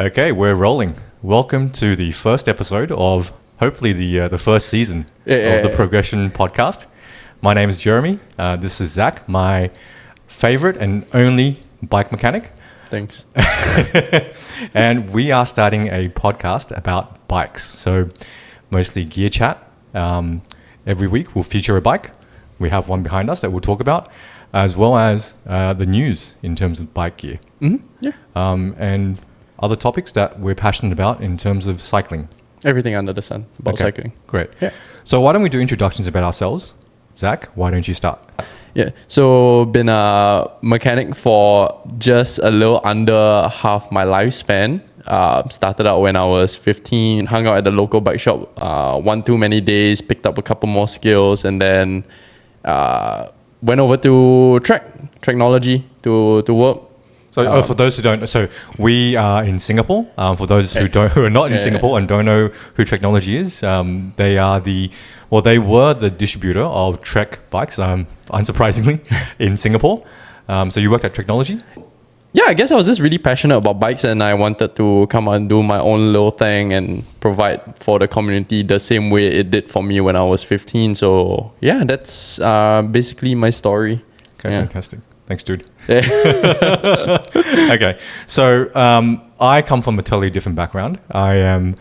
Okay, we're rolling. Welcome to the first episode of hopefully the first season of the Progression podcast. My name is Jeremy. This is Zach, my favorite and only bike mechanic. Thanks. And we are starting a podcast about bikes. So mostly gear chat. Every week we'll feature a bike. We have one behind us that we'll talk about, as well as the news in terms of bike gear. Mm-hmm. Yeah. And other topics that we're passionate about in terms of cycling. Everything under the sun about cycling. Great. Yeah. So why don't we do introductions about ourselves? Zach, why don't you start? Yeah. So been a mechanic for just a little under half my lifespan. Started out when I was 15, hung out at the local bike shop one too many days, picked up a couple more skills, and then went over to technology to work. So for those who don't, so we are in Singapore. For those who are not in Singapore and don't know who Technology is, they were the distributor of Trek bikes, unsurprisingly, in Singapore. So you worked at Technology? Yeah, I guess I was just really passionate about bikes, and I wanted to come and do my own little thing and provide for the community the same way it did for me when I was 15. So yeah, that's basically my story. Okay, fantastic. Thanks, dude. Okay, so I come from a totally different background. I am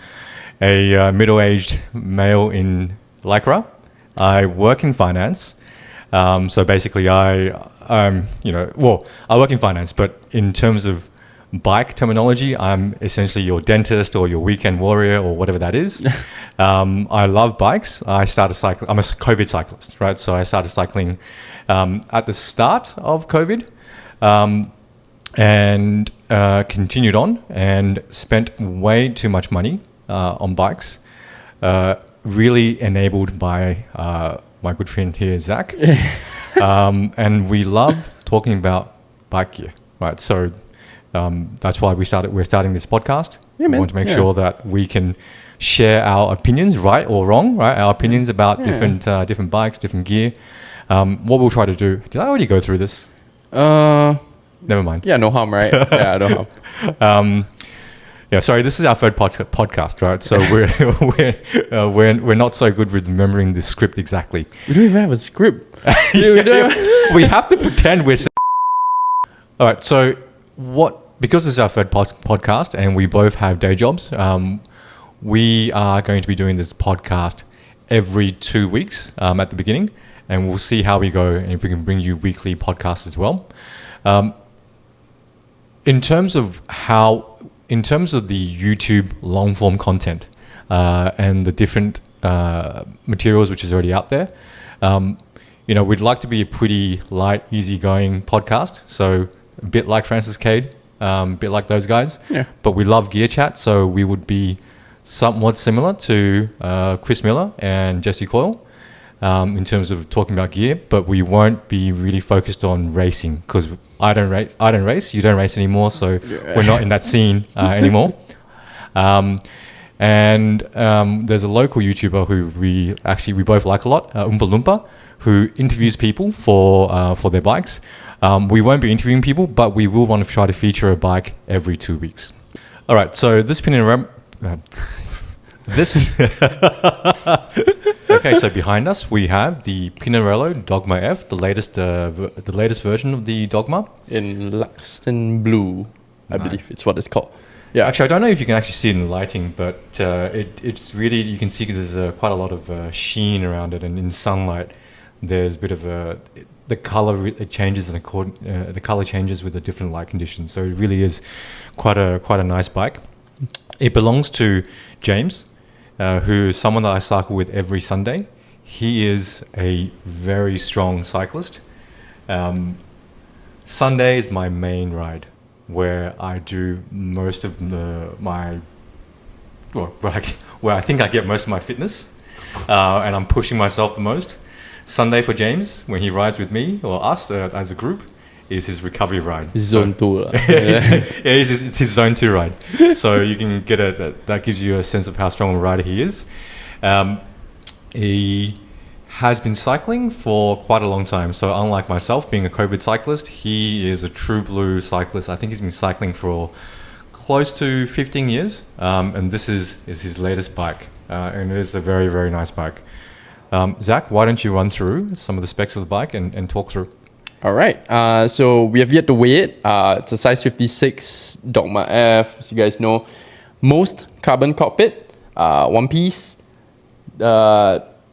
a middle-aged male in Lycra. I work in finance. So basically, I work in finance, but in terms of bike terminology, I'm essentially your dentist or your weekend warrior or whatever that is. I love bikes. I started cycling. I'm a COVID cyclist, right? So I started cycling at the start of COVID and continued on and spent way too much money on bikes, really enabled by my good friend here, Zach. And we love talking about bike gear, right? So that's why we're starting this podcast. Yeah, we want to make sure that we can share our opinions, right or wrong, right? Our opinions about different bikes, different gear. What we'll try to do. Did I already go through this? Never mind. Yeah, no harm, right? Yeah, no harm. Sorry. This is our third podcast, right? So we're not so good with remembering the script exactly. We don't even have a script. We have to pretend we're. All right. So because this is our third podcast and we both have day jobs, we are going to be doing this podcast every 2 weeks at the beginning, and we'll see how we go and if we can bring you weekly podcasts as well. In terms of the YouTube long form content and the different materials which is already out there, we'd like to be a pretty light, easygoing podcast. So a bit like Francis Cade, a bit like those guys. Yeah. But we love gear chat, so we would be somewhat similar to Chris Miller and Jesse Coyle in terms of talking about gear, but we won't be really focused on racing because I don't race, you don't race anymore, so we're not in that scene anymore. And there's a local YouTuber who we both like a lot, Oompa Loompa, who interviews people for their bikes. We won't be interviewing people, but we will want to try to feature a bike every 2 weeks. All right, so this Okay, so behind us we have the Pinarello Dogma F, the latest version of the Dogma. In Luxton Blue, I believe it's what it's called. Yeah. Actually, I don't know if you can actually see it in the lighting, but it's really, you can see there's quite a lot of sheen around it, and in sunlight there's a bit of the color it changes, and the color changes with the different light conditions. So it really is quite a nice bike. It belongs to James, who is someone that I cycle with every Sunday. He is a very strong cyclist. Sunday is my main ride, where I do most of where I think I get most of my fitness, and I'm pushing myself the most. Sunday for James, when he rides with me or us as a group, is his recovery ride. Zone 2. It's his zone 2 ride. So you can get that gives you a sense of how strong a rider he is. He has been cycling for quite a long time. So unlike myself, being a COVID cyclist, he is a true blue cyclist. I think he's been cycling for close to 15 years, and this is his latest bike, and it is a very, very nice bike. Zach, why don't you run through some of the specs of the bike and talk through? All right. So we have yet to weigh it. It's a size 56 Dogma F, as you guys know. Most carbon cockpit, one piece.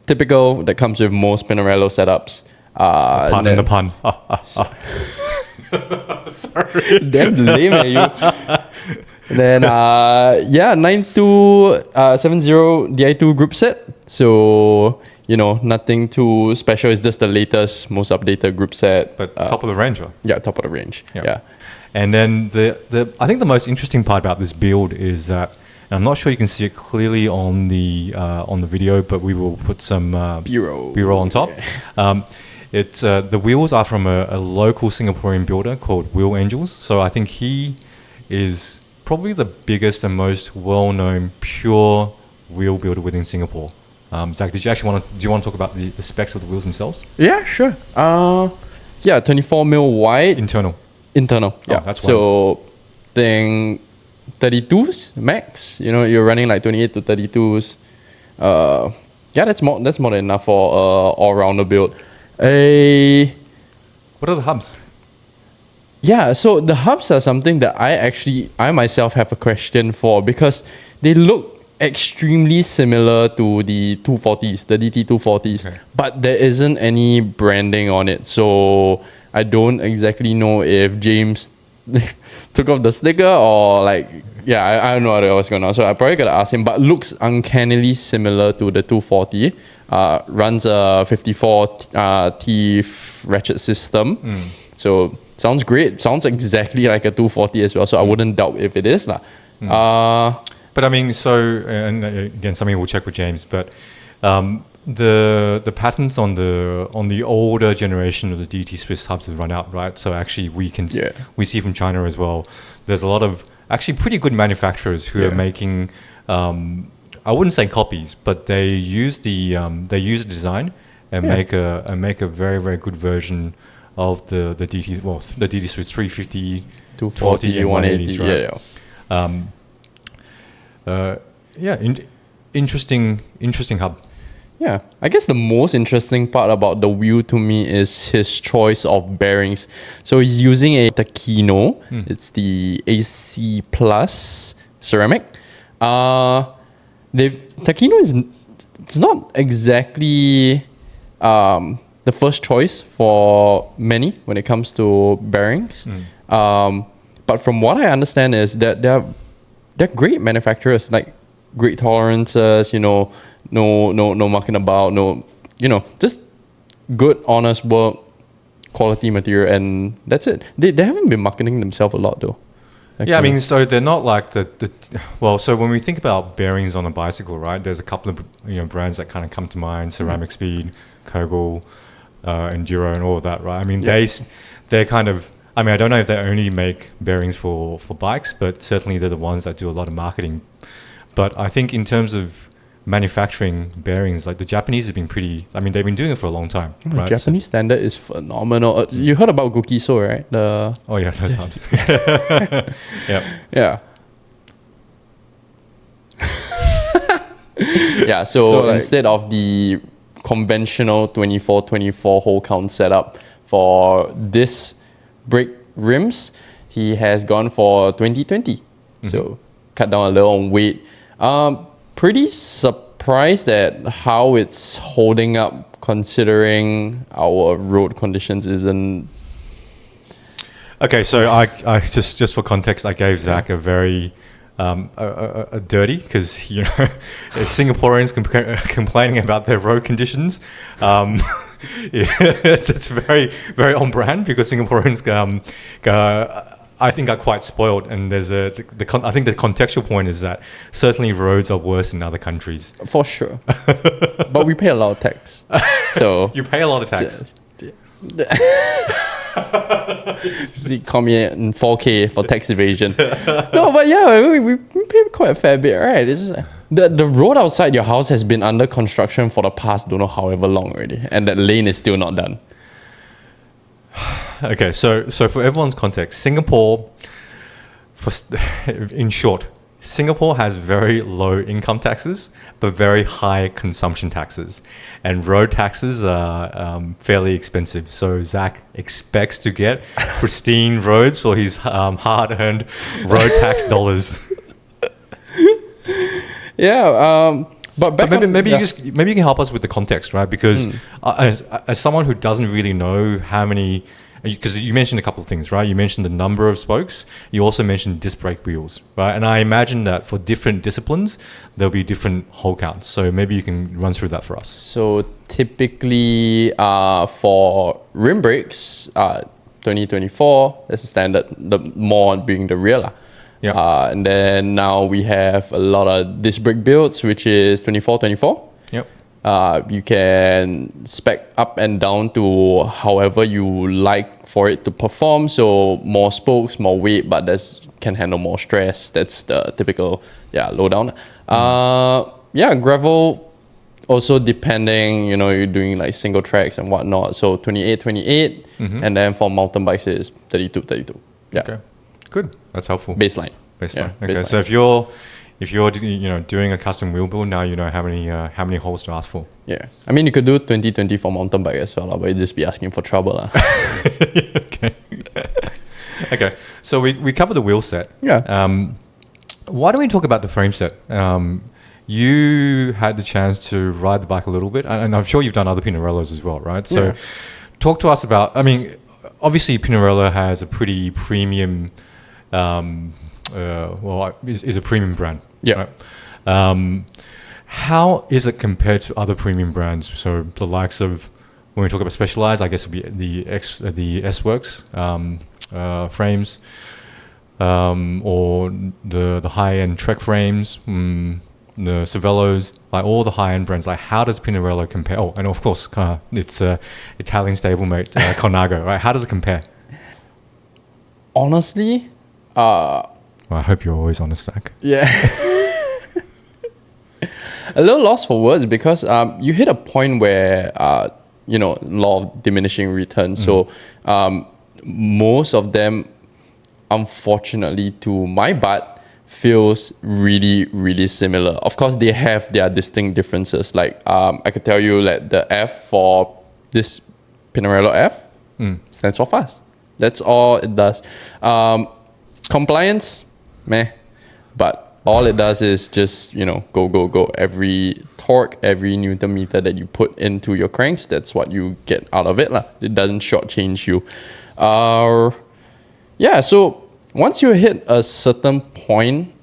Typical that comes with most Pinarello setups. Pardon the pun. Sorry. Damn lame, you. Then 9270 Di2 group set. So, nothing too special. It's just the latest, most updated group set. But top of the range, right? Yeah, top of the range. Yeah. And then I think the most interesting part about this build is that, and I'm not sure you can see it clearly on the video, but we will put some B-roll on top. It's the wheels are from a local Singaporean builder called Wheel Angels. So I think he is probably the biggest and most well-known pure wheel builder within Singapore. Zach, do you want to talk about the specs of the wheels themselves? Yeah, sure. 24 mil wide. Internal. Yeah. That's so thing 32s max. You're running like 28 to 32s. That's more than enough for all-rounder build. What are the hubs? Yeah, so the hubs are something that I myself have a question for, because they look extremely similar to the 240s, the DT240s, okay, but there isn't any branding on it. So I don't exactly know if James took off the sticker or I don't know what's going on. So I probably gotta ask him, but looks uncannily similar to the 240. Runs a 54 teeth ratchet system. So sounds great. Sounds exactly like a 240 as well. So I wouldn't doubt if it is. But I mean, and again, something we'll check with James, but the patents on the older generation of the DT Swiss hubs has run out, right? So actually we see from China as well, there's a lot of actually pretty good manufacturers who are making, I wouldn't say copies, but they use the design and make a very, very good version of the DT, the DT Swiss 350, 240 and 180s, right? Interesting hub. Yeah, I guess the most interesting part about the wheel to me is his choice of bearings. So he's using a Takino. It's the AC Plus ceramic. Takino it's not exactly the first choice for many when it comes to bearings. But from what I understand is that they're great manufacturers, like great tolerances, no mucking about, just good, honest work, quality material, and that's it. They haven't been marketing themselves a lot though. I mean, so they're not like so when we think about bearings on a bicycle, right, there's a couple of brands that kind of come to mind: Ceramic Speed, Kogel, Enduro, and all of that, right? I mean, they're kind of, I mean, I don't know if they only make bearings for bikes, but certainly they're the ones that do a lot of marketing. But I think in terms of manufacturing bearings, like the Japanese have been they've been doing it for a long time. Right? Japanese standard is phenomenal. You heard about Gukiso, right? Those hubs. Yeah. So instead of the conventional 24 hole count setup for this brake rims, he has gone for 2020. So cut down a little on weight. Pretty surprised at how it's holding up, considering our road conditions isn't. Okay, so I just for context, I gave Zach a very a dirty, because Singaporeans complaining about their road conditions. It's very, very on brand, because Singaporeans I think are quite spoiled, and there's I think the contextual point is that certainly roads are worse in other countries. For sure. But we pay a lot of tax. So you pay a lot of tax. See, call me in 4K for tax evasion. No, but we pay quite a fair bit, right? The road outside your house has been under construction for the past don't know however long already, and that lane is still not done. Okay, so for everyone's context, Singapore, in short, Singapore has very low income taxes, but very high consumption taxes. And road taxes are fairly expensive. So Zach expects to get pristine roads for his hard-earned road tax dollars. Yeah, but maybe you can help us with the context, right? Because as someone who doesn't really know how many, because you mentioned a couple of things, right? You mentioned the number of spokes. You also mentioned disc brake wheels, right? And I imagine that for different disciplines, there'll be different hole counts. So maybe you can run through that for us. So typically for rim brakes, 2024, that's the standard, the more being the rear. Yeah. And then now we have a lot of disc brake builds, which is 24. Yep. You can spec up and down to however you like for it to perform. So more spokes, more weight, but that can handle more stress. That's the typical low down. Gravel also depending, you're doing like single tracks and whatnot. So 28, and then for mountain bikes is 32. Yeah. Okay. Good. That's helpful. Baseline. Okay. Baseline. So if you're doing a custom wheel build, now you know how many holes to ask for. Yeah. I mean, you could do 20 for mountain bike as well, but you'd just be asking for trouble. Okay. Okay. So we covered the wheel set. Yeah. Why don't we talk about the frame set? You had the chance to ride the bike a little bit, and I'm sure you've done other Pinarellos as well, right? So talk to us about, obviously Pinarello has a pretty premium, is a premium brand. Yeah. Right? How is it compared to other premium brands? So the likes of, when we talk about Specialized, I guess it'd be the S-Works frames, or the high-end Trek frames, the Cervelos, like all the high-end brands. Like, how does Pinarello compare? Oh, and of course, it's Italian stablemate Colnago, right? How does it compare? Honestly, well, I hope you're always honest, Zach. yeah. A little lost for words because you hit a point where law of diminishing returns. So most of them, unfortunately, to my butt, feels really, really similar. Of course, they have their distinct differences. Like I could tell you that the F for this Pinarello F stands for fast. That's all it does. Compliance, meh. But all it does is just, go. Every torque, every Newton meter that you put into your cranks, that's what you get out of it. It doesn't shortchange you. So once you hit a certain point,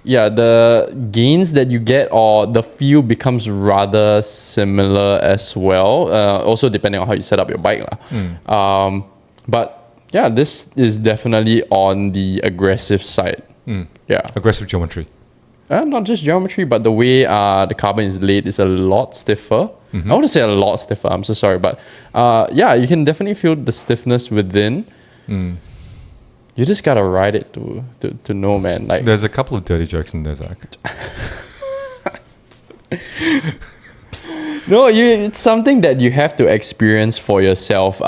the gains that you get or the feel becomes rather similar as well. Also depending on how you set up your bike. This is definitely on the aggressive side. Yeah. Aggressive geometry. Not just geometry, but the way the carbon is laid is a lot stiffer. I want to say a lot stiffer. I'm so sorry, but you can definitely feel the stiffness within. You just gotta ride it to know, man. Like, there's a couple of dirty jokes in there, Zach. No, it's something that you have to experience for yourself.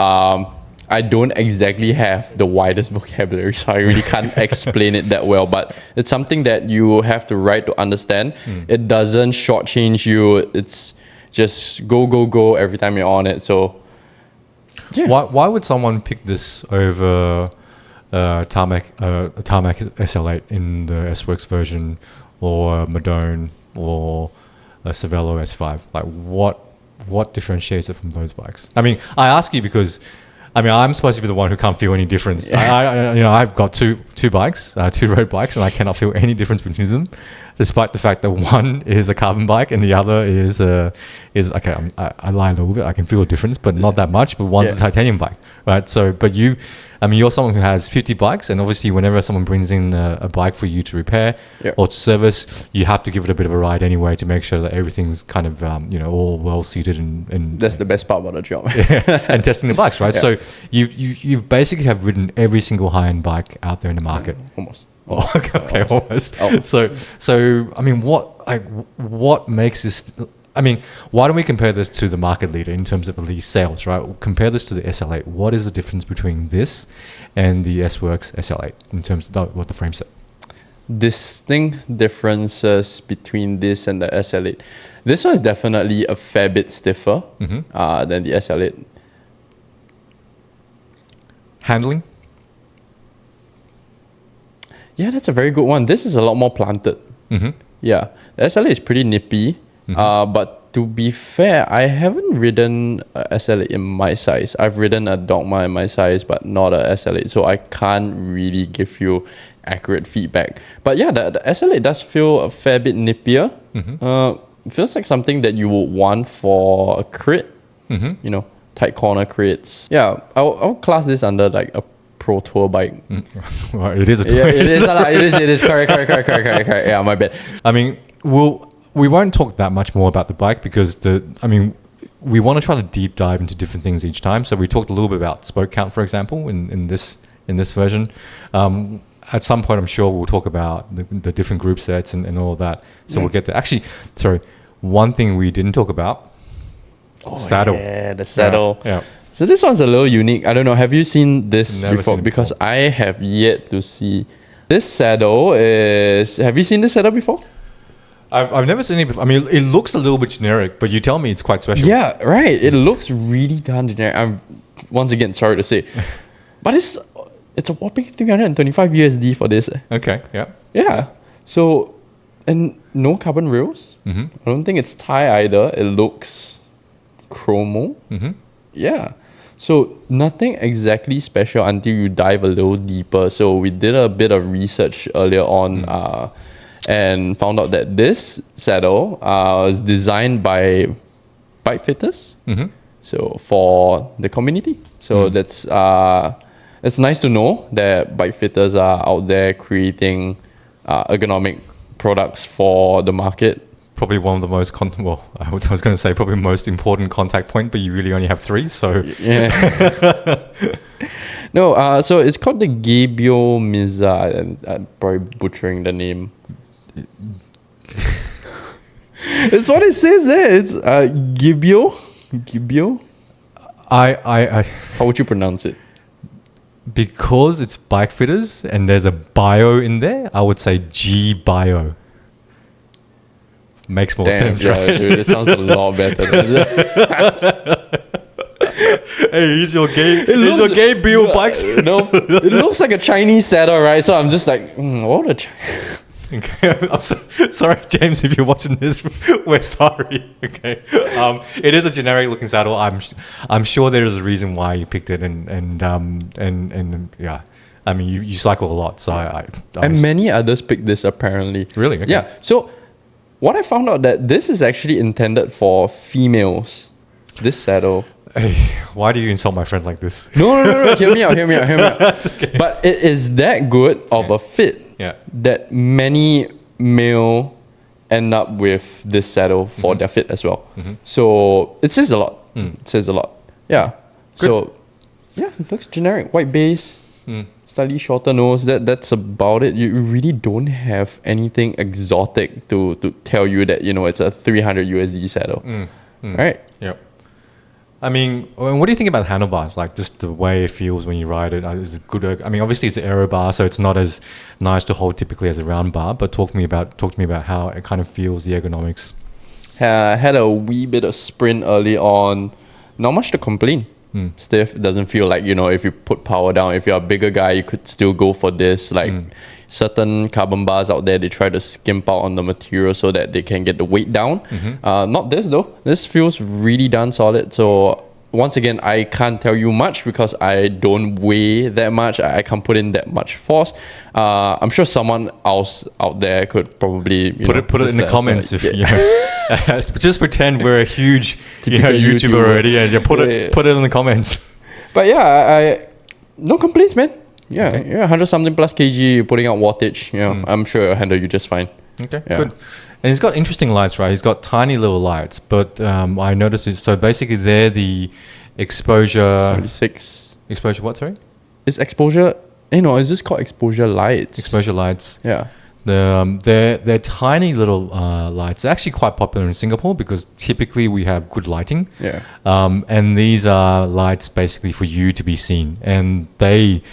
I don't exactly have the widest vocabulary, so I really can't explain it that well. But it's something that you have to ride to understand. It doesn't shortchange you. It's just go every time you're on it. So, yeah. Why would someone pick this over Tarmac SL8 in the S-Works version, or Madone, or a Cervelo S5? Like, what differentiates it from those bikes? I mean, I ask you because, I'm supposed to be the one who can't feel any difference. I've got two bikes, two road bikes, and I cannot feel any difference between them, despite the fact that one is a carbon bike and the other is okay. I lie a little bit. I can feel a difference, but not that much. But one's a titanium bike, right? So, but you're someone who has 50 bikes, and obviously, whenever someone brings in a bike for you to repair or to service, you have to give it a bit of a ride anyway to make sure that everything's kind of all well seated and that's the best part about the job. And testing the bikes, right? So you've basically have ridden every single high-end bike out there in the market. Almost. Okay, almost. So what makes this I mean, why don't we compare this to the market leader in terms of at least sales, right? Compare this to the SL8. What is the difference between this and the S-Works SL8 in terms of what the frame set? Distinct differences between this and the SL8. This one is definitely a fair bit stiffer than the SL8. Handling? Yeah, that's a very good one. This is a lot more planted. Yeah, the SL8 is pretty nippy. But to be fair, I haven't ridden a SL8 in my size. I've ridden a Dogma in my size, but not a SL8. So I can't really give you accurate feedback. But yeah, the SL8 does feel a fair bit nippier. It feels like something that you would want for a crit. You know, tight corner crits. Yeah, I'll class this under like a pro tour bike. Well, it is a tour. Yeah, it is. Correct. Yeah, my bad. I mean, we won't talk that much more about the bike because we want to try to deep dive into different things each time. So we talked a little bit about spoke count, for example, in this version. At some point, I'm sure we'll talk about the different group sets and all of that. So we'll get there. Actually, sorry, one thing we didn't talk about, saddle. Yeah, the saddle. Yeah. So this one's a little unique. I don't know. Have you seen this Never before? seen it Because before. I have yet to see. This saddle is... Have you seen this saddle before? I've never seen it before. I mean, it looks a little bit generic, but you tell me it's quite special. Yeah, right. It looks really darn generic. I'm once again sorry to say, but it's a whopping 325 USD for this. Okay. Yeah. Yeah. So, and no carbon rails. I don't think it's tie either. It looks chromo. Yeah. So nothing exactly special until you dive a little deeper. So we did a bit of research earlier on. And found out that this saddle was designed by bike fitters, so for the community. So that's it's nice to know that bike fitters are out there creating ergonomic products for the market. Probably one of the most I was going to say probably most important contact point, but you really only have 3. So yeah. No, so it's called the Gibio Miza, and I'm probably butchering the name. It's what it says there. It's Gibio. I How would you pronounce it? because it's bike fitters and there's a bio in there, I would say G bio. Makes more sense, yeah, right? dude, it sounds a lot better. Hey, here's your gay bio bikes. No, it looks like a Chinese saddle, right? So I'm just like, what a Okay, I'm sorry, James, if you're watching this, we're sorry. Okay, it is a generic looking saddle. I'm sure there is a reason why you picked it, and yeah, I mean you cycle a lot, so I and many others picked this apparently. Really? Okay. Yeah. So what I found out that this is actually intended for females. This saddle. Hey, why do you insult my friend like this? No. Hear me out. It's okay. But it is that good of a fit. Yeah. That many male end up with this saddle for their fit as well. So it says a lot. It says a lot. Yeah. Good. So yeah, it looks generic. White base, slightly shorter nose. That's about it. You really don't have anything exotic to tell you that it's a 300 USD saddle. Right? Yep. I mean, what do you think about handlebars? Like just the way it feels when you ride it. Is it good? I mean, obviously it's an aero bar, so it's not as nice to hold typically as a round bar. But talk to me about how it kind of feels, the ergonomics. Had a wee bit of sprint early on. Not much to complain. Stiff. It doesn't feel like if you put power down. If you're a bigger guy, you could still go for this. Like certain carbon bars out there, they try to skimp out on the material so that they can get the weight down. Not this though. This feels really darn solid. So once again, I can't tell you much because I don't weigh that much. I can't put in that much force. I'm sure someone else out there could probably put it in the comments if just pretend we're a huge YouTuber already and put it in the comments. But yeah, I no complaints, man. Yeah, okay. 100 something plus kg, putting out wattage. I'm sure it'll handle you just fine. Okay, good. And he's got interesting lights, right? He's got tiny little lights, but I noticed it. So basically, they're the exposure. 76. Exposure what? Sorry. It's exposure. Is this called exposure lights? Exposure lights. Yeah. They're tiny little lights. They're actually quite popular in Singapore because typically we have good lighting. Yeah. And these are lights basically for you to be seen, and they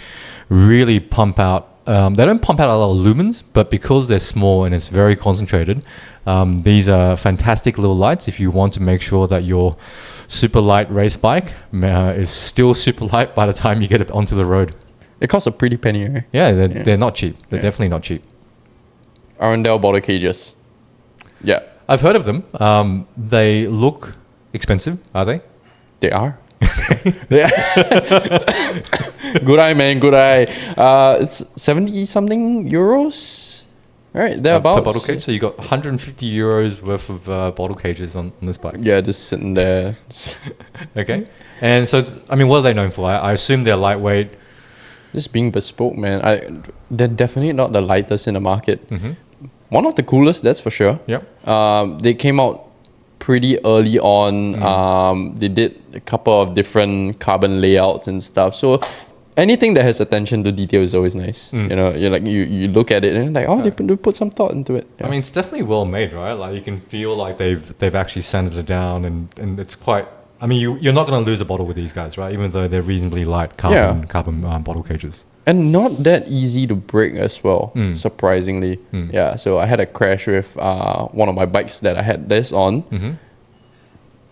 really pump out. They don't pump out a lot of lumens, but because they're small and it's very concentrated, these are fantastic little lights if you want to make sure that your super light race bike is still super light by the time you get it onto the road. It costs a pretty penny, right? Yeah, they're not cheap. They're definitely not cheap. Arendelle bottle cages. Yeah, I've heard of them. They look expensive, are they? they are. Yeah. Good eye, man. Good eye. It's 70 something euros, right? Thereabouts. Per bottle cage. So you got 150 euros worth of bottle cages on this bike. Yeah, just sitting there. Okay. And so, I mean, what are they known for? I assume they're lightweight. Just being bespoke, man. They're definitely not the lightest in the market. Mm-hmm. One of the coolest, that's for sure. Yep. They came out pretty early on. They did a couple of different carbon layouts and stuff. So anything that has attention to detail is always nice. You know, you're like you look at it and you're like, oh, they put some thought into it. Yeah. I mean, it's definitely well made, right? Like you can feel like they've actually sanded it down, and it's quite. I mean, you're not going to lose a bottle with these guys, right? Even though they're reasonably light carbon bottle cages. And not that easy to break as well, surprisingly. Yeah, so I had a crash with one of my bikes that I had this on.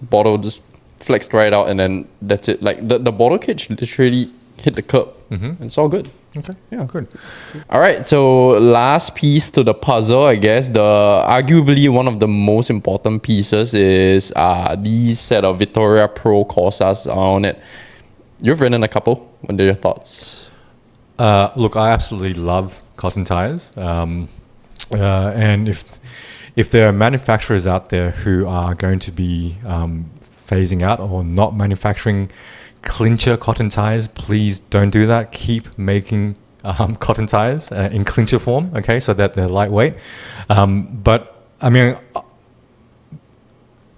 Bottle just flexed right out, and then that's it. Like the bottle cage literally hit the curb. It's all good. Okay, yeah, good. All right, so last piece to the puzzle, I guess, arguably one of the most important pieces is these set of Vittoria Pro Corsas on it. You've ridden a couple. What are your thoughts? Look, I absolutely love cotton tires, and if there are manufacturers out there who are going to be phasing out or not manufacturing clincher cotton tires, please don't do that. Keep making cotton tires in clincher form, okay, so that they're lightweight. But I mean,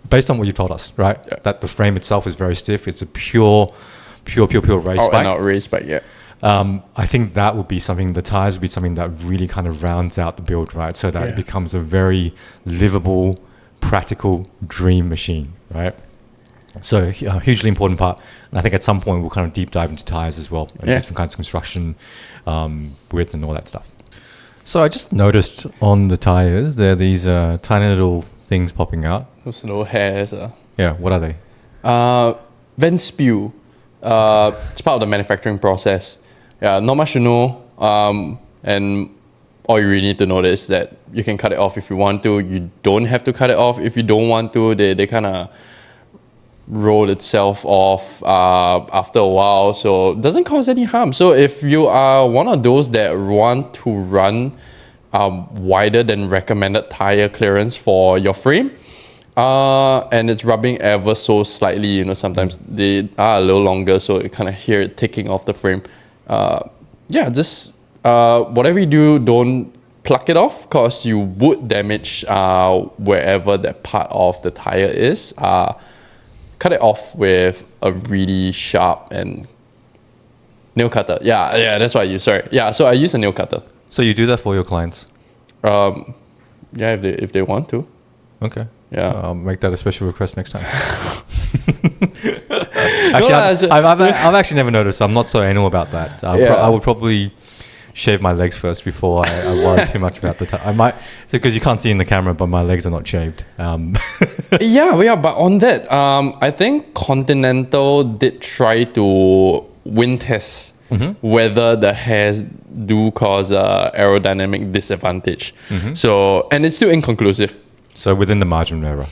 based on what you told us, right, that the frame itself is very stiff. It's a pure race bike. Not race bike, yeah. I think that would be something, the tires would be something that really kind of rounds out the build, right? So that it becomes a very livable, practical dream machine, right? So a hugely important part. And I think at some point we'll kind of deep dive into tires as well. Different kinds of construction, width and all that stuff. So I just noticed on the tires, there are these tiny little things popping out. Those little hairs. Yeah, what are they? Vent spew. It's part of the manufacturing process. Yeah, not much to know. And all you really need to know is that you can cut it off if you want to. You don't have to cut it off if you don't want to. They kind of roll itself off after a while, so it doesn't cause any harm. So if you are one of those that want to run wider than recommended tire clearance for your frame, and it's rubbing ever so slightly, you know, sometimes they are a little longer, so you kind of hear it ticking off the frame. Just whatever you do, don't pluck it off, because you would damage wherever that part of the tire is. Cut it off with a really sharp and nail cutter. Yeah, that's what I use. Sorry. Yeah, so I use a nail cutter. So you do that for your clients? Yeah, if they want to. Okay. Yeah. I'll make that a special request next time. Actually, I've actually never noticed. I'm not so anal about that. I would probably shave my legs first before I worry too much about the time. I might, because you can't see in the camera, but my legs are not shaved. Yeah, but on that, I think Continental did try to wind test whether the hairs do cause aerodynamic disadvantage. So, and it's still inconclusive. So within the margin of error.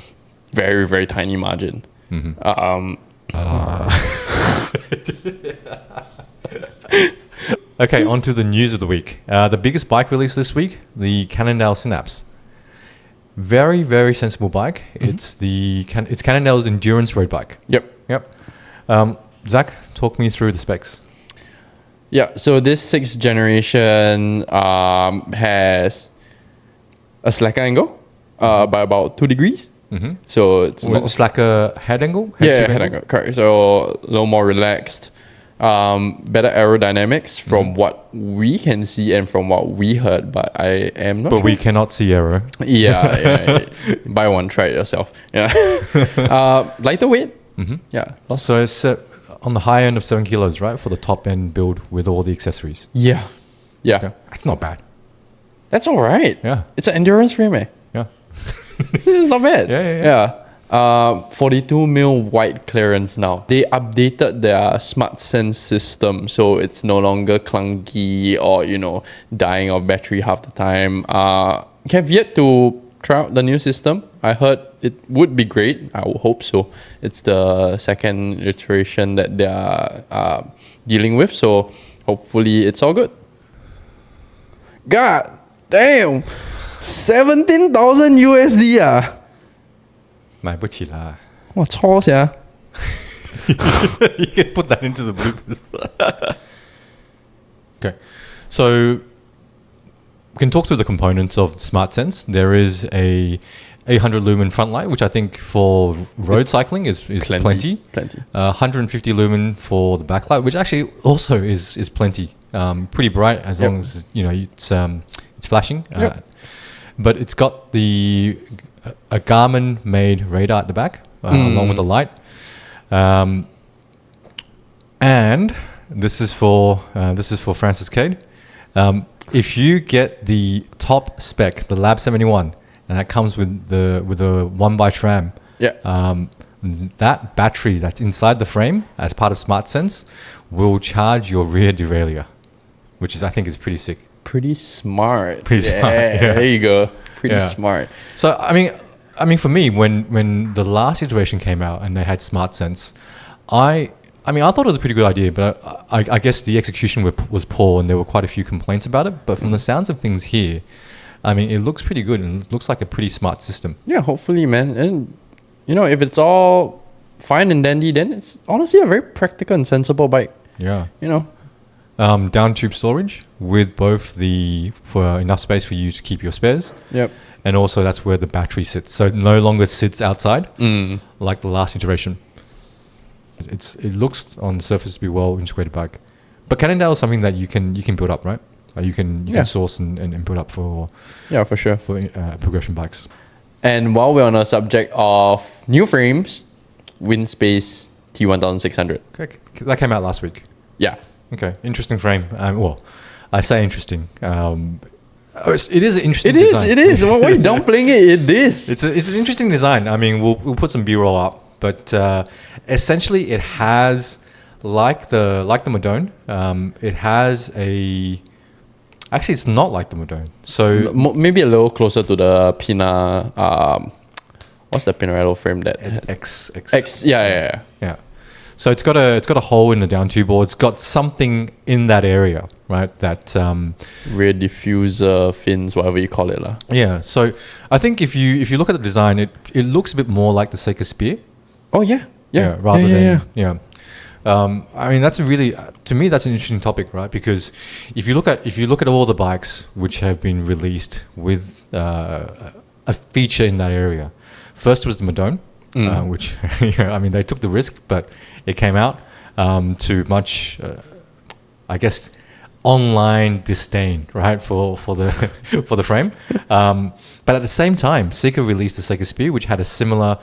Very, very tiny margin. Okay, on to the news of the week. The biggest bike release this week, the Cannondale Synapse. Very, very sensible bike. It's Cannondale's endurance road bike. Yep. Zach, talk me through the specs. Yeah, so this 6th generation has a slacker angle by about 2 degrees. So it's slacker head angle? Head angle, correct. So a little more relaxed. better aerodynamics from what we can see and from what we heard, but I am not But sure. we cannot see aero. Yeah. Buy one, try it yourself. Yeah. Lighter weight. Yeah. So it's on the high end of 7 kilos, right? For the top end build with all the accessories. Yeah. Yeah. That's not bad. That's all right. Yeah. It's an endurance frame, eh? Yeah. It's not bad. Yeah. 42 mil wide clearance now. They updated their smart sense system, so it's no longer clunky or dying of battery half the time. Have yet to try out the new system. I heard it would be great. I would hope so. It's the second iteration that they are dealing with, so hopefully it's all good. God damn, 17,000 USD 啊！买不起啦。我操sia! You can put that into the bloopers. Okay, so we can talk through the components of SmartSense. There is a 800 lumen front light, which I think for road cycling is plenty. 150 lumen for the backlight, which actually also is plenty. Pretty bright as long as it's flashing. But it's got a Garmin made radar at the back along with the light. And this is for Francis Cade. If you get the top spec, the Lab 71, and that comes with a 1x tram, that battery that's inside the frame as part of SmartSense will charge your rear derailleur, which I think is pretty sick. Pretty smart. Yeah. There you go. Pretty smart. So I mean, for me, when the last iteration came out and they had SmartSense, I thought it was a pretty good idea, but I guess the execution was poor and there were quite a few complaints about it. But from the sounds of things here, I mean, it looks pretty good and it looks like a pretty smart system. Yeah, hopefully, man. And if it's all fine and dandy, then it's honestly a very practical and sensible bike. Yeah. Down tube storage with both for enough space for you to keep your spares. Yep. And also that's where the battery sits. So it no longer sits outside like the last iteration. It looks on the surface to be well integrated bike. But Cannondale is something that you can build up, right? You can source and build up for sure for progression bikes. And while we're on the subject of new frames, Windspace T1600. Okay, that came out last week. Yeah. Okay, interesting frame. Well, I say interesting. It is an interesting design. It is. Why are you downplaying it? It is. It's an interesting design. I mean, we'll put some B-roll up, but essentially it has like the Madone. It has a. Actually, it's not like the Madone. So maybe a little closer to the what's the Pinarello frame that X? Yeah. So it's got a hole in the down tube, or it's got something in that area, right? That rear diffuser fins, whatever you call it, lah. Yeah. So I think if you look at the design, it looks a bit more like the Seika Spear. Oh yeah. Rather than. I mean, that's to me that's an interesting topic, right? Because if you look at all the bikes which have been released with a feature in that area, first was the Madone, which I mean they took the risk, but it came out to much, I guess, online disdain, right, for the for the frame. But at the same time, Seika released the Seika Spear, which had a similar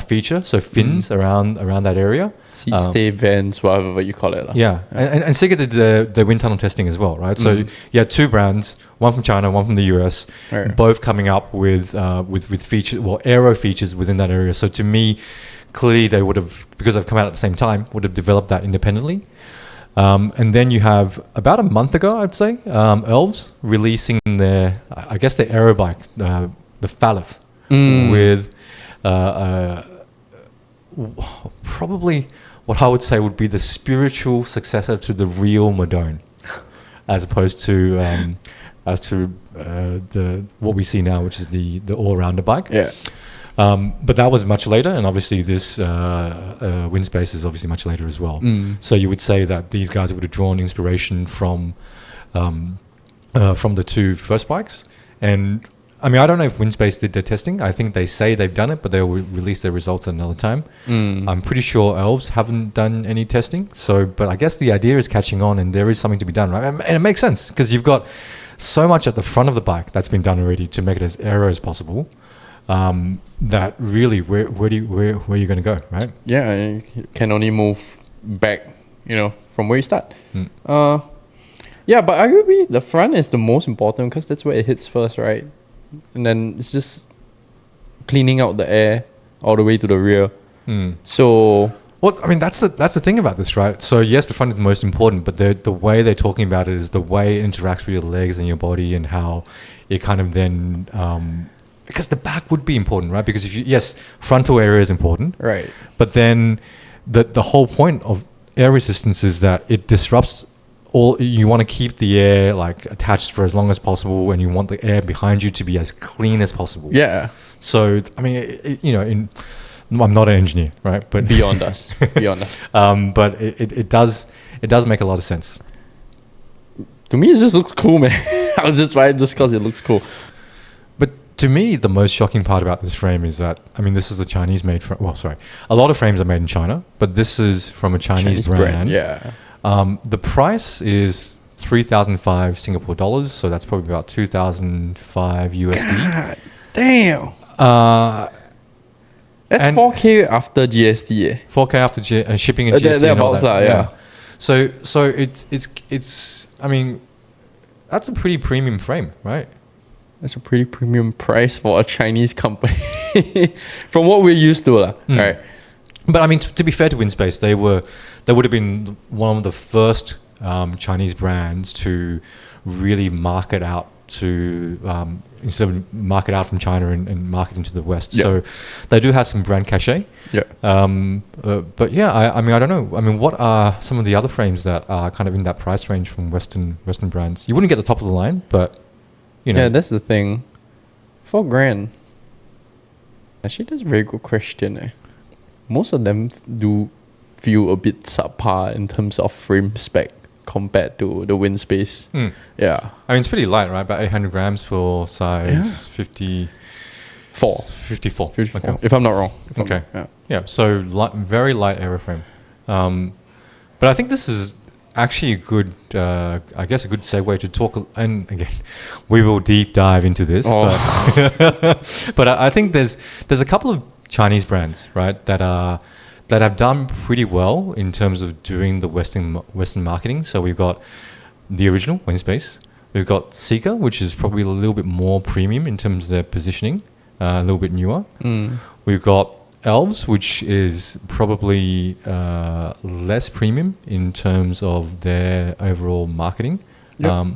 feature, so fins around that area. Seat stay vents, whatever you call it. Yeah, and Seika did the wind tunnel testing as well, right? So you had two brands, one from China, one from the US, both coming up with features, aero features within that area. So to me, clearly they would have, because they've come out at the same time, would have developed that independently. And then you have about a month ago, I'd say, Elves releasing their aero bike, the Faleth, with probably what I would say would be the spiritual successor to the real Madone, as opposed to what we see now, which is the all-rounder bike. Yeah. But that was much later, and obviously this Windspace is obviously much later as well. So you would say that these guys would have drawn inspiration from the two first bikes, and I mean, I don't know if Windspace did their testing. I think they say they've done it, but they'll release their results at another time. I'm pretty sure Elves haven't done any testing. So, but I guess the idea is catching on, and there is something to be done, right? And it makes sense because you've got so much at the front of the bike that's been done already to make it as aero as possible. That really, where are you going to go, right? Yeah, you can only move back, from where you start. Yeah, but arguably the front is the most important because that's where it hits first, right? And then it's just cleaning out the air all the way to the rear. So, well, I mean, that's the thing about this, right? So yes, the front is the most important, but the way they're talking about it is the way it interacts with your legs and your body, and how it kind of then because the back would be important, right? Because yes, frontal area is important, right? But then the whole point of air resistance is that it disrupts. You want to keep the air like attached for as long as possible, and you want the air behind you to be as clean as possible. Yeah. So I mean, I'm not an engineer, right? But beyond us. But it does make a lot of sense. To me, it just looks cool, man. I was just buying just because it looks cool. But to me, the most shocking part about this frame is that, I mean, this is a Chinese made frame. Well, sorry, a lot of frames are made in China, but this is from a Chinese brand. Yeah. The price is 3,005 Singapore dollars, so that's probably about 2,005 USD. God damn. That's 4K after GST. 4K after shipping and GST. Thereabouts, yeah. So it's. I mean, that's a pretty premium frame, right? That's a pretty premium price for a Chinese company, from what we're used to, right? But I mean, to be fair to Windspace, they would have been one of the first Chinese brands to really market out to instead of market out from China and market into the West. Yeah. So they do have some brand cachet. Yeah. But yeah, I mean, I don't know. I mean, what are some of the other frames that are kind of in that price range from Western brands? You wouldn't get the top of the line, but Yeah, that's the thing. $4,000. Actually, that's a very good question. Most of them do feel a bit subpar in terms of frame spec compared to the Windspace. Yeah. I mean, it's pretty light, right? About 800 grams for size 54. 54. Okay. If I'm not wrong. Okay. Yeah. So very light aeroframe. But I think this is actually a good, I guess, a good segue to talk. And again, we will deep dive into this. But I think there's a couple of Chinese brands, right, that have done pretty well in terms of doing the Western marketing. So we've got the original Windspace. We've got Seeker, which is probably a little bit more premium in terms of their positioning, a little bit newer. We've got Elves, which is probably less premium in terms of their overall marketing. Yep.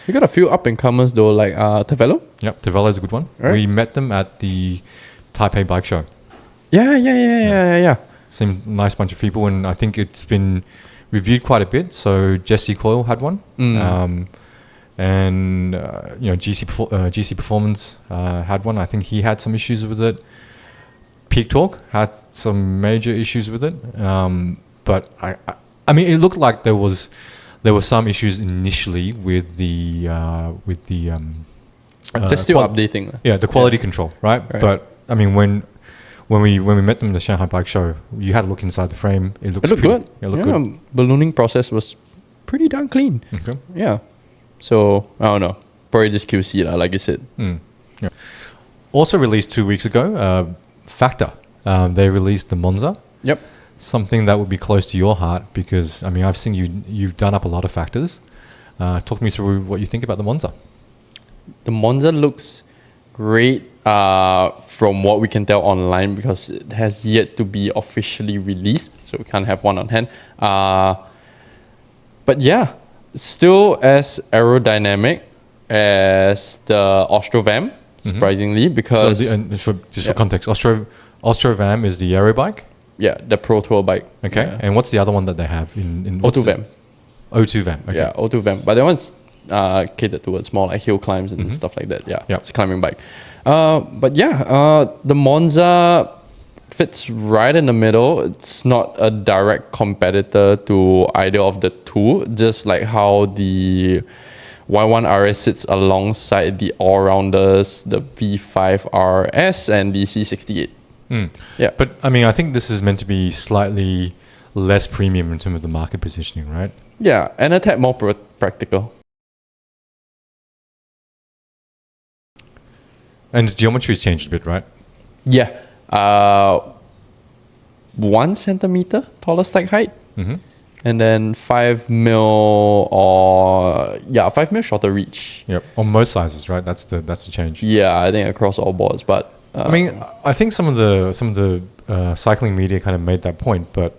We got a few up and comers though, like Tavello. Yep, Tavello is a good one. Right. We met them at the Taipei bike show. Yeah. Seemed nice bunch of people, and I think it's been reviewed quite a bit. So Jesse Coyle had one, and GC Performance had one. I think he had some issues with it. Peak Talk had some major issues with it, but I mean, it looked like there were some issues initially with the they're still updating. Yeah, the quality control, right? But I mean, when we met them in the Shanghai Bike Show, you had a look inside the frame. It looked good. It looked good. Ballooning process was pretty darn clean. Okay. Yeah. So I don't know. Probably just QC like you said. Yeah. Also released 2 weeks ago, Factor. They released the Monza. Yep. Something that would be close to your heart because I mean I've seen you've done up a lot of Factors. Talk me through what you think about the Monza. The Monza looks great from what we can tell online because it has yet to be officially released, so we can't have one on hand. But yeah, still as aerodynamic as the Ostrovam, surprisingly, because... So for context, Ostrovam is the aero bike? Yeah, the Pro Tour bike. Okay, yeah. And what's the other one that they have? O2 O2 okay. Yeah, O2 but that one's catered towards more like hill climbs and stuff like that. Yeah, it's a climbing bike. But yeah, the Monza fits right in the middle. It's not a direct competitor to either of the two, just like how the Y1 RS sits alongside the all-rounders, the V5 RS and the C68. Yeah. But I mean, I think this is meant to be slightly less premium in terms of the market positioning, right? Yeah, and a tad more practical. And the geometry's changed a bit, right? Yeah. 1 centimeter taller stack height. And then 5 mil 5 mil shorter reach. Yep. On most sizes, right? That's the change. Yeah, I think across all boards. But I mean, I think some of the cycling media kind of made that point, but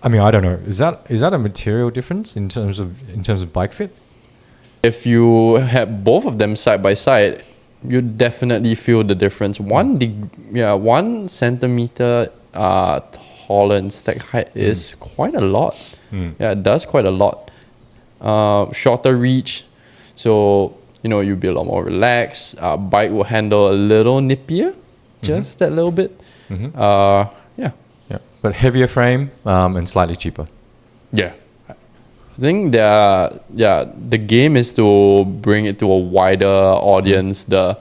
I mean, I don't know. Is that a material difference in terms of bike fit? If you had both of them side by side, you definitely feel the difference. 1 centimeter taller in stack height is quite a lot. Yeah, it does quite a lot. Shorter reach, so you'll be a lot more relaxed. Bike will handle a little nippier, just that little bit. Yeah. But heavier frame and slightly cheaper. Yeah. I think the game is to bring it to a wider audience, the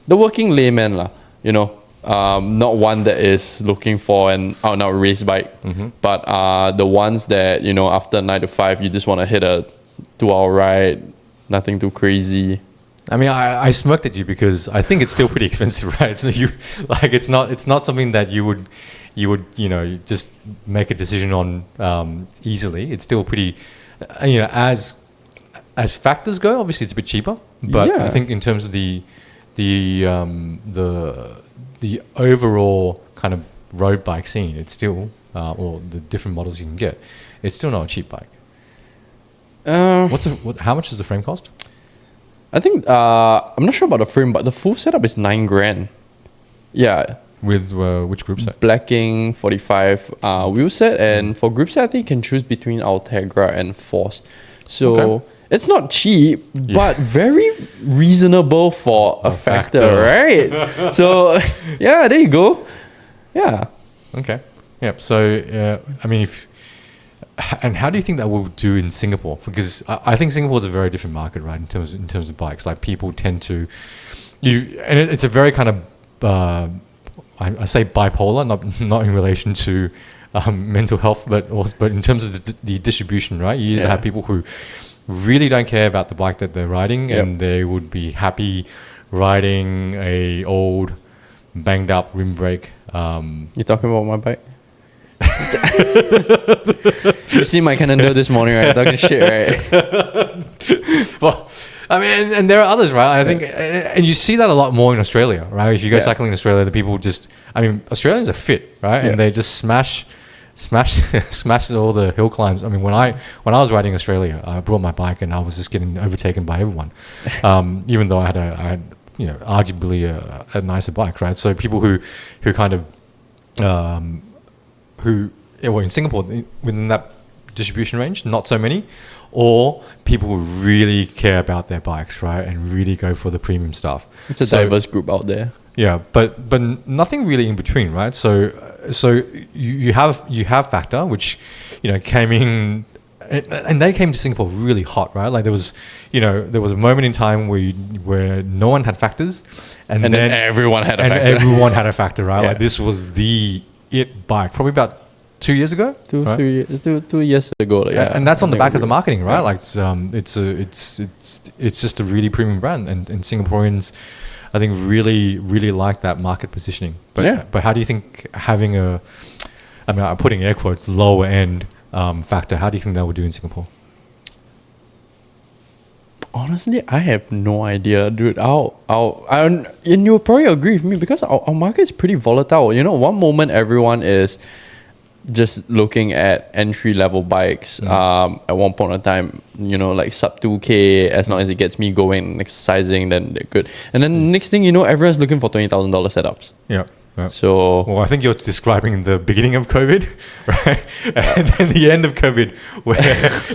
working layman lah, not one that is looking for an out and out race bike, but the ones that after 9 to 5 you just want to hit a 2-hour ride, nothing too crazy. I mean, I smirked at you because I think it's still pretty expensive, right? So it's not something that you would just make a decision on easily. It's still pretty, as factors go, obviously it's a bit cheaper, but I think in terms of the overall kind of road bike scene, it's still or the different models you can get, it's still not a cheap bike. How much does the frame cost? I think I'm not sure about the frame, but the full setup is $9,000. Yeah. With which group set? Blacking 45 wheel set, and for group set, I think you can choose between Ultegra and Force. So it's not cheap, but very reasonable for a factor, right? So yeah, there you go. Yeah. Okay. Yeah. So I mean, and how do you think that will do in Singapore? Because I think Singapore is a very different market, right? In terms of bikes, like people tend to, and it's a very kind of I say bipolar, not in relation to mental health, but in terms of the distribution, right? You either have people who really don't care about the bike that they're riding, and they would be happy riding a old banged up rim brake. You're talking about my bike? You see my Cannondale this morning, right? Talking shit, right? Well, I mean, and there are others, right? I think, and you see that a lot more in Australia, right? If you go cycling in Australia, the people Australians are fit, right? And they just smash all the hill climbs. I mean, when I was riding in Australia, I brought my bike and I was just getting overtaken by everyone, even though I had arguably a nicer bike, right? So people who kind of in Singapore within that distribution range, not so many, or people who really care about their bikes, right, and really go for the premium stuff. It's a diverse group out there. Yeah, but nothing really in between, right? So you have Factor, which came in, and they came to Singapore really hot, right? Like there was a moment in time where no one had Factors, and then everyone had a Factor. Everyone had a Factor, right? Like this was the it bike, probably about 2 years ago, 2 years ago, and that's on the back of the marketing, right? Like it's just a really premium brand, and Singaporeans, I think, really like that market positioning. But how do you think having I'm putting air quotes, lower end Factor, how do you think that would do in Singapore? Honestly, I have no idea, dude. And you'll probably agree with me because our market is pretty volatile. One moment everyone is just looking at entry level bikes. At one point in time, like sub 2K, as long as it gets me going and exercising, then they're good. And then next thing you know, everyone's looking for $20,000 setups. Yeah. So, well, I think you're describing the beginning of COVID, right? And then the end of COVID, where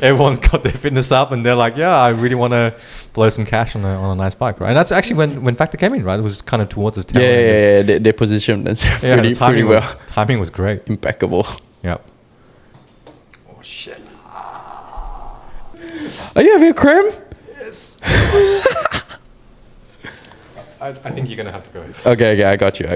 everyone's got their fitness up and they're like, yeah, I really want to blow some cash on a nice bike, right? And that's actually when Factor came in, right? It was kind of towards the tail end. Yeah. They positioned themselves pretty well. Timing was great. Impeccable. Yep. Oh, shit. Are you having a cramp? Yes. I think you're gonna have to go. Okay, I got you.